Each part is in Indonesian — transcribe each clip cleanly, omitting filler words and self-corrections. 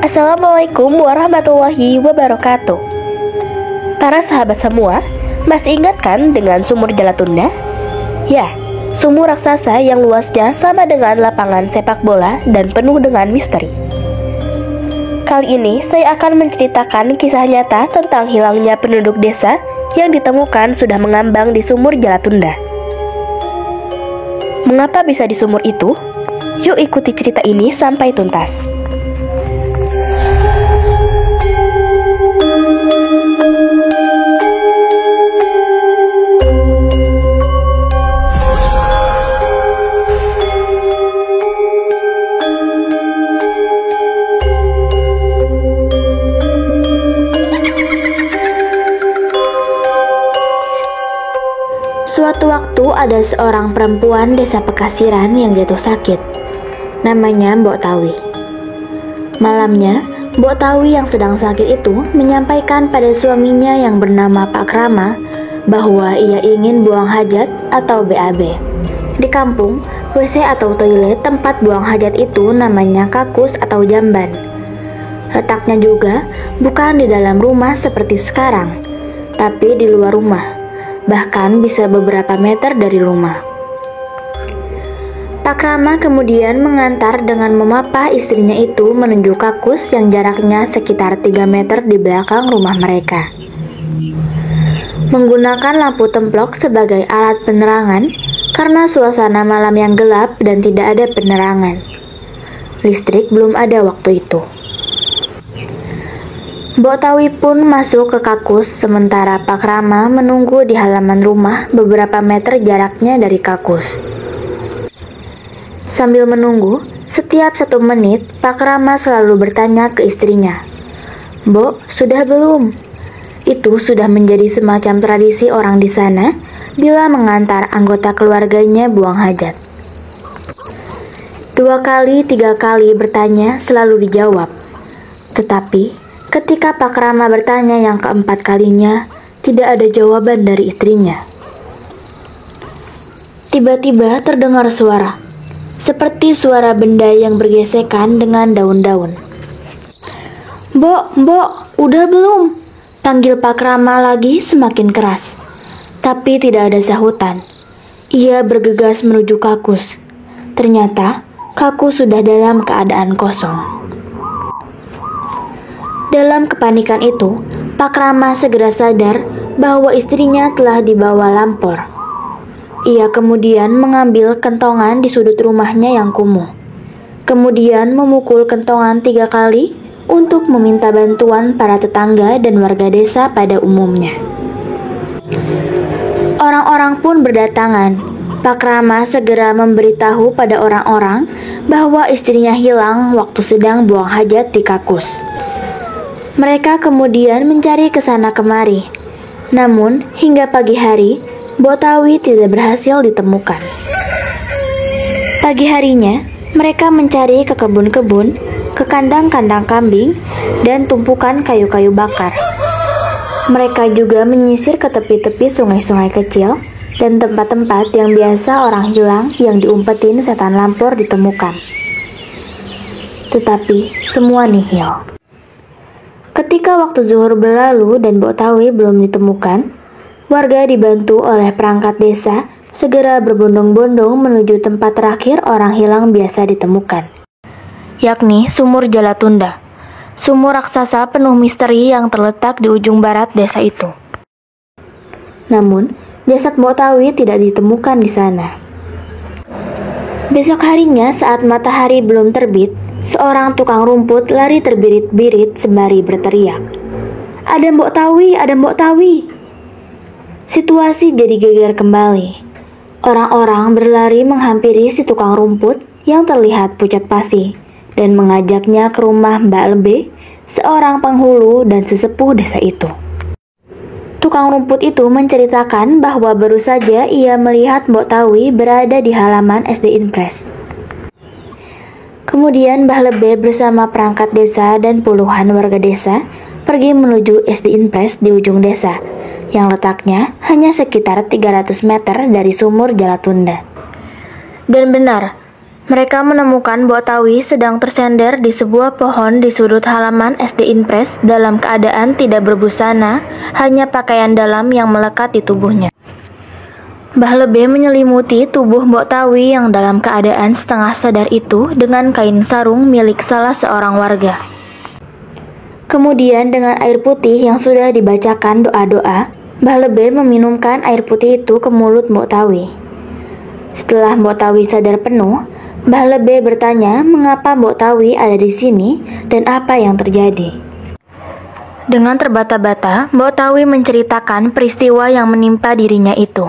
Assalamualaikum warahmatullahi wabarakatuh. Para sahabat semua, masih ingat kan dengan sumur Jalatunda? Ya, sumur raksasa yang luasnya sama dengan lapangan sepak bola dan penuh dengan misteri. Kali ini saya akan menceritakan kisah nyata tentang hilangnya penduduk desa yang ditemukan sudah mengambang di sumur Jalatunda. Mengapa bisa di sumur itu? Yuk ikuti cerita ini sampai tuntas. Suatu waktu ada seorang perempuan desa Pekasiran yang jatuh sakit. Namanya Mbok Tawi. Malamnya, Mbok Tawi yang sedang sakit itu menyampaikan pada suaminya yang bernama Pak Krama bahwa ia ingin buang hajat atau BAB. Di kampung, WC atau toilet tempat buang hajat itu namanya kakus atau jamban. Letaknya juga bukan di dalam rumah seperti sekarang, tapi di luar rumah. Bahkan bisa beberapa meter dari rumah. Pak Rama kemudian mengantar dengan memapah istrinya itu menuju kakus yang jaraknya sekitar 3 meter di belakang rumah mereka. Menggunakan lampu templok sebagai alat penerangan karena suasana malam yang gelap dan tidak ada penerangan. Listrik belum ada waktu itu. Mbok Tawi pun masuk ke kakus sementara Pak Rama menunggu di halaman rumah beberapa meter jaraknya dari kakus. Sambil menunggu, setiap 1 menit Pak Rama selalu bertanya ke istrinya, "Mbok, sudah belum?" Itu sudah menjadi semacam tradisi orang di sana bila mengantar anggota keluarganya buang hajat. 2 kali, 3 kali bertanya selalu dijawab. Tetapi ketika Pak Rama bertanya yang keempat kalinya, tidak ada jawaban dari istrinya. Tiba-tiba terdengar suara, seperti suara benda yang bergesekan dengan daun-daun. Mbok, udah belum?" Panggil Pak Rama lagi semakin keras. Tapi tidak ada sahutan. Ia bergegas menuju kakus. Ternyata, kakus sudah dalam keadaan kosong. Dalam kepanikan itu, Pak Rama segera sadar bahwa istrinya telah dibawa lampor. Ia kemudian mengambil kentongan di sudut rumahnya yang kumuh. Kemudian memukul kentongan 3 kali untuk meminta bantuan para tetangga dan warga desa pada umumnya. Orang-orang pun berdatangan. Pak Rama segera memberitahu pada orang-orang bahwa istrinya hilang waktu sedang buang hajat di kakus. Mereka kemudian mencari ke sana kemari. Namun, hingga pagi hari, Mbok Tawi tidak berhasil ditemukan. Pagi harinya, mereka mencari ke kebun-kebun, ke kandang-kandang kambing, dan tumpukan kayu-kayu bakar. Mereka juga menyisir ke tepi-tepi sungai-sungai kecil dan tempat-tempat yang biasa orang hilang yang diumpetin setan lampor ditemukan. Tetapi, semua nihil. Ketika waktu zuhur berlalu dan Mbok Tawi belum ditemukan, warga dibantu oleh perangkat desa segera berbondong-bondong menuju tempat terakhir orang hilang biasa ditemukan, yakni sumur Jalatunda, sumur raksasa penuh misteri yang terletak di ujung barat desa itu. Namun, jasad Mbok Tawi tidak ditemukan di sana. Besok harinya saat matahari belum terbit, seorang tukang rumput lari terbirit-birit sembari berteriak, "Ada Mbok Tawi, ada Mbok Tawi!" Situasi jadi geger kembali. Orang-orang berlari menghampiri si tukang rumput yang terlihat pucat pasi dan mengajaknya ke rumah Mbak Lebe, seorang penghulu dan sesepuh desa itu. Tukang rumput itu menceritakan bahwa baru saja ia melihat Mbok Tawi berada di halaman SD Impres. Kemudian Mbah Lebe bersama perangkat desa dan puluhan warga desa pergi menuju SD Impres di ujung desa, yang letaknya hanya sekitar 300 meter dari sumur Jalatunda. Dan benar, Mereka menemukan Mbok Tawi sedang tersender di sebuah pohon di sudut halaman SD Inpres dalam keadaan tidak berbusana, hanya pakaian dalam yang melekat di tubuhnya. Mbah Lebe menyelimuti tubuh Mbok Tawi yang dalam keadaan setengah sadar itu dengan kain sarung milik salah seorang warga. Kemudian dengan air putih yang sudah dibacakan doa-doa, Mbah Lebe meminumkan air putih itu ke mulut Mbok Tawi. Setelah Mbok Tawi sadar penuh, Mbah Lebe bertanya mengapa Mbok Tawi ada di sini dan apa yang terjadi. Dengan terbata-bata, Mbok Tawi menceritakan peristiwa yang menimpa dirinya itu.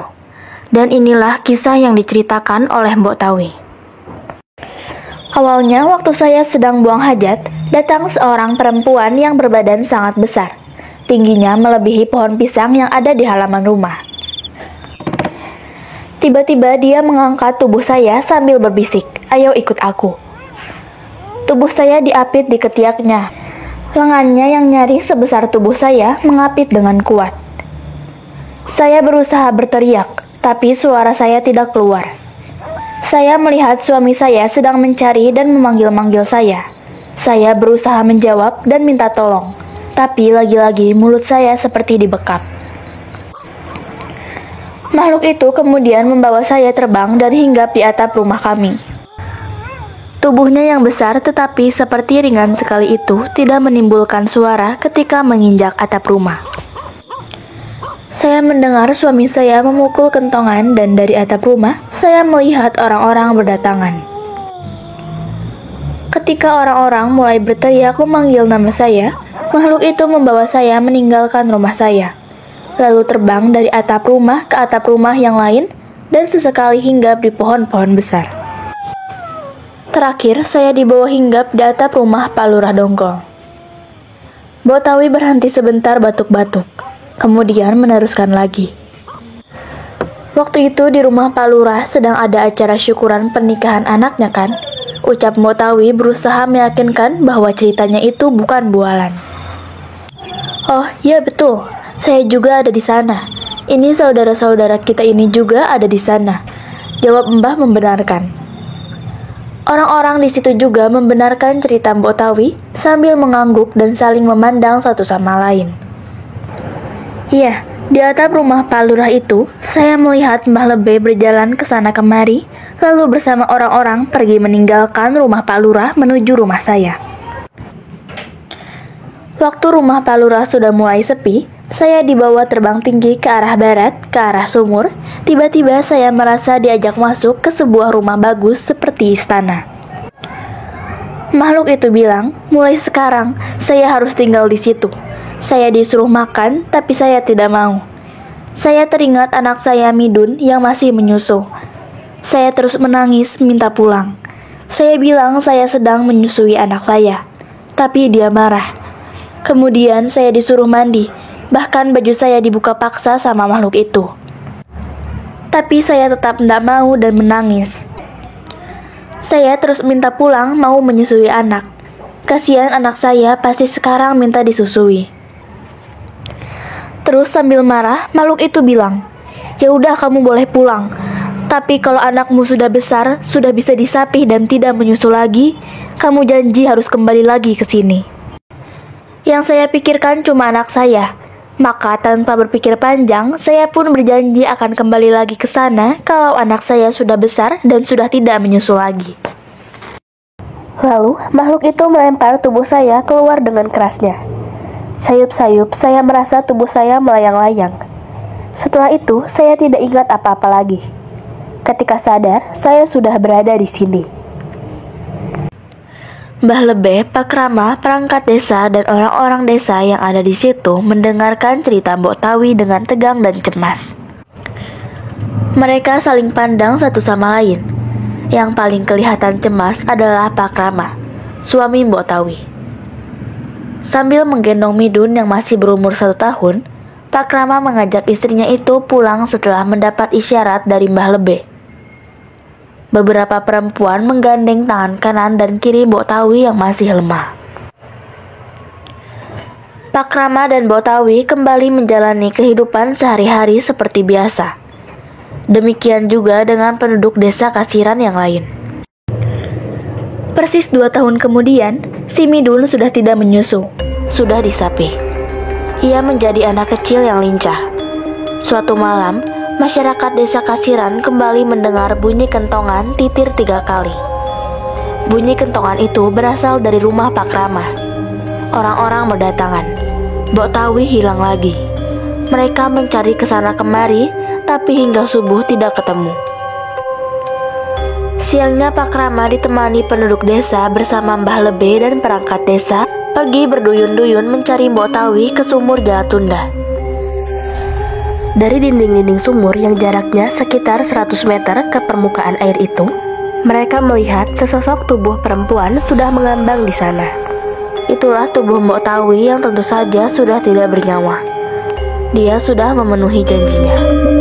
Dan inilah kisah yang diceritakan oleh Mbok Tawi. Awalnya waktu saya sedang buang hajat, datang seorang perempuan yang berbadan sangat besar. Tingginya melebihi pohon pisang yang ada di halaman rumah. Tiba-tiba dia mengangkat tubuh saya sambil berbisik, "Ayo ikut aku." Tubuh saya diapit di ketiaknya. Lengannya yang nyaris sebesar tubuh saya mengapit dengan kuat. Saya berusaha berteriak, tapi suara saya tidak keluar. Saya melihat suami saya sedang mencari dan memanggil-manggil saya. Saya berusaha menjawab dan minta tolong, tapi lagi-lagi mulut saya seperti dibekap. Makhluk itu kemudian membawa saya terbang dan hinggap di atap rumah kami. Tubuhnya yang besar tetapi seperti ringan sekali itu tidak menimbulkan suara ketika menginjak atap rumah. Saya mendengar suami saya memukul kentongan dan dari atap rumah, saya melihat orang-orang berdatangan. Ketika orang-orang mulai berteriak memanggil nama saya, makhluk itu membawa saya meninggalkan rumah saya, lalu terbang dari atap rumah ke atap rumah yang lain dan sesekali hinggap di pohon-pohon besar. Terakhir, saya dibawa hinggap di atap rumah Pak Lurah Dongkol. Mbok Tawi berhenti sebentar batuk-batuk. Kemudian meneruskan lagi. "Waktu itu di rumah Pak Lurah sedang ada acara syukuran pernikahan anaknya kan?" Ucap Mbok Tawi berusaha meyakinkan bahwa ceritanya itu bukan bualan. "Oh, ya betul. Saya juga ada di sana. Ini saudara-saudara kita ini juga ada di sana," jawab Mbah membenarkan. Orang-orang di situ juga membenarkan cerita Mbok Tawi sambil mengangguk dan saling memandang satu sama lain. Iya, di atap rumah Pak Lurah itu, saya melihat Mbah Lebe berjalan ke sana kemari, lalu bersama orang-orang pergi meninggalkan rumah Pak Lurah menuju rumah saya. Waktu rumah Pak Lurah sudah mulai sepi, saya dibawa terbang tinggi ke arah barat, ke arah sumur. Tiba-tiba saya merasa diajak masuk ke sebuah rumah bagus seperti istana. Makhluk itu bilang, "Mulai sekarang, saya harus tinggal di situ." Saya disuruh makan, tapi saya tidak mau. Saya teringat anak saya Midun yang masih menyusu. Saya terus menangis minta pulang. Saya bilang saya sedang menyusui anak saya, tapi dia marah. Kemudian saya disuruh mandi, bahkan baju saya dibuka paksa sama makhluk itu. Tapi saya tetap tidak mau dan menangis. Saya terus minta pulang mau menyusui anak. Kasihan anak saya pasti sekarang minta disusui. Terus sambil marah, makhluk itu bilang, "Ya udah kamu boleh pulang. Tapi kalau anakmu sudah besar, sudah bisa disapih dan tidak menyusu lagi, kamu janji harus kembali lagi ke sini." Yang saya pikirkan cuma anak saya. Maka tanpa berpikir panjang, saya pun berjanji akan kembali lagi ke sana kalau anak saya sudah besar dan sudah tidak menyusu lagi. Lalu, makhluk itu melempar tubuh saya keluar dengan kerasnya. Sayup-sayup, saya merasa tubuh saya melayang-layang. Setelah itu, saya tidak ingat apa-apa lagi. Ketika sadar, saya sudah berada di sini. Mbah Lebe, Pak Rama, perangkat desa, dan orang-orang desa yang ada di situ mendengarkan cerita Mbok Tawi dengan tegang dan cemas. Mereka saling pandang satu sama lain. Yang paling kelihatan cemas adalah Pak Rama, suami Mbok Tawi. Sambil menggendong Midun yang masih berumur 1 tahun, Pak Rama mengajak istrinya itu pulang setelah mendapat isyarat dari Mbah Lebe. Beberapa perempuan menggandeng tangan kanan dan kiri Mbok Tawi yang masih lemah. Pak Rama dan Mbok Tawi kembali menjalani kehidupan sehari-hari seperti biasa. Demikian juga dengan penduduk desa Kasiran yang lain. Persis 2 tahun kemudian, si Midun sudah tidak menyusu, sudah disapi. Ia menjadi anak kecil yang lincah. Suatu malam, masyarakat desa Kasiran kembali mendengar bunyi kentongan titir 3 kali. Bunyi kentongan itu berasal dari rumah Pak Rama. Orang-orang berdatangan. Mbok Tawi hilang lagi. Mereka mencari kesana kemari, tapi hingga subuh tidak ketemu. Siangnya Pak Rama ditemani penduduk desa bersama Mbah Lebe dan perangkat desa pergi berduyun-duyun mencari Mbok Tawi ke sumur Jalatunda. Dari dinding-dinding sumur yang jaraknya sekitar 100 meter ke permukaan air itu, mereka melihat sesosok tubuh perempuan sudah mengambang di sana. Itulah tubuh Mbok Tawi yang tentu saja sudah tidak bernyawa. Dia sudah memenuhi janjinya.